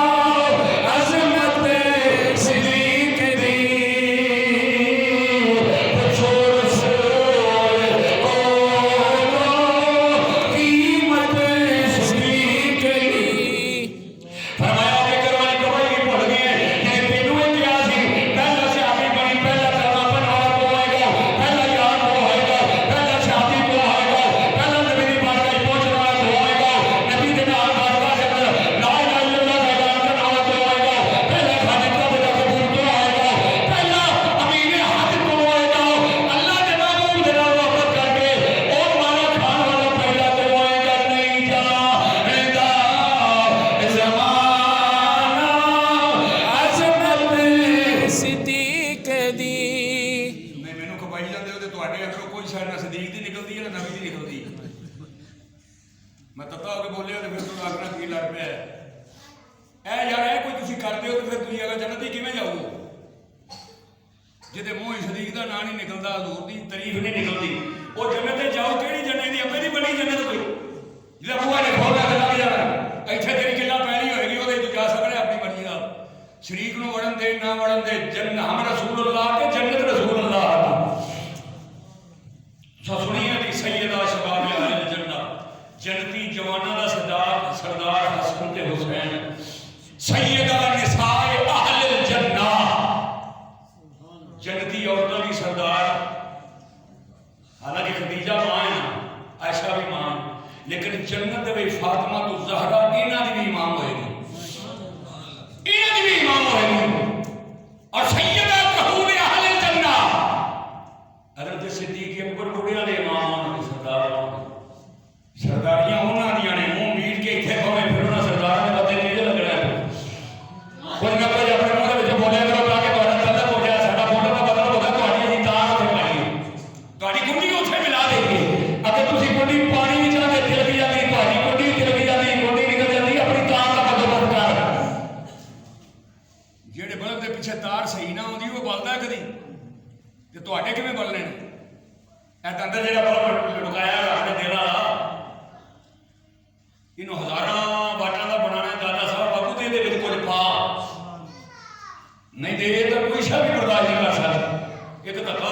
عظمت صدیق دی چھوڑ چھوڑ قیمت صدیق دی۔ فرمایا کہ کروائی گواہی بھی بھول گئے کہ تینوں ایک کیا سی، پہلا صحابی بنی، پہلا کلمہ پڑھنے والا کو آئے گا، پہلا یار کو آئے گا، پہلا صحابی کو آئے گا، پہلا نبی دی بارگاہ پہنچنے والا کو آئے گا، نبی دے نال بارگاہ کے اندر لا الہ الا اللہ کا اعلان کرنے والا کو آئے گا، پہلا خالق کا بڑا قبول کو آئے گا، پہلا امین حق کو آئے گا، اللہ کے محبوب دے نال محبت کر کے اور مالا کھان والا پہلا کو آئے گا نہیں جانتا زمانہ عظمت صدیق دی۔ نہیں مینوں کھپائی جاندے ہو تے تواڈے اندروں کوئی شے نہ صدیق دی نکلدی ہے نہ نبی دی نکلدی۔ میں تتا ہو کے بولیا تے پھر توں آکھنا کی لڑ پیا اے یار اے کوئی تسی کردے ہو تے پھر تسی اگر جنت ہی کیویں جاؤ گے جدے منہ صدیق دا نام نہیں نکلدا، حضور دی تعریف نہیں نکلدی، وہ جنت تے جاؤ کیڑی جنت دی اپے دی بنی جنت کوئی جدا بوا نے کھولا تے لگ جانا ایتھے تیری کلا پہلی ہوئے گی اودے تو جا سکنے اپنی مرضی نال، شریک نو وڑن دے نہ وڑن دے، جنت ہم رسول اللہ کے جنت رسول اللہ سنیے دی سیدہ شباب اہل الجنہ جنتی جواناں دا سردار حسن تے حسین، سیدہ نساء اہل الجنہ جنتی عورتوں کی سردار، حالانکہ خدیجہ ماں ہے عائشہ بھی ماں، لیکن جنت میں فاطمہ الزہرا انہاں دی بھی امام ہوئے گی، انہاں دی بھی امام ہوئے گی، اور سیدہ کہول اہل الجنہ حضرت صدیق اکبر بڑھیا دے امام ہونے کی سرداریاں انہاں دیاں نے، منہ میٹ کے اتنے پویں پھر انہاں سردار نے پتے نہیں لگنا ہے کچھ نہ کچھ اپنے منہ دے وچ بولیا کرو تاکہ تہاڈا تعلق ہو جائے، ساڈا فوٹو کا مطلب ہوتا تہاڈی اسی تار اتنے پانی تہاڈی کنڈی اتنے ملا دیں گے، اگر تسی کنڈی پانی نہیں چاہتے تلک جاتی، تہاڈی کنڈی تلک جاتی، کنڈی نکل جاتی، اپنی تار کا بندوبست کر۔ جہے بلب کے پیچھے تار صحیح نہ ہوندی وہ بلدا کدی تے تہاڈے کیویں بلنے نے؟ ਇਹ ਦੰਦਰ ਜਿਹੜਾ ਬੜਾ ਲੁਕਾਇਆ ਆਪਣੇ ਦਿਲ ਵਾਲਾ, ਇਹਨੂੰ ਹਜ਼ਾਰਾਂ ਵਾਟਾਂ ਦਾ ਬਣਾਉਣਾ ਦਾਦਾ ਸਾਹਿਬ ਬਾਪੂ ਤੇ ਇਹਦੇ ਵਿੱਚ ਕੁਝ ਪਾ, ਨਹੀਂ ਤੇ ਇਹ ਤਾਂ ਕੋਈ ਸ਼ਾ ਵੀ ਬਰਦਾਸ਼ਤ ਨਹੀਂ ਕਰ ਸਕਦਾ। ਇੱਕ ਧੱਕਾ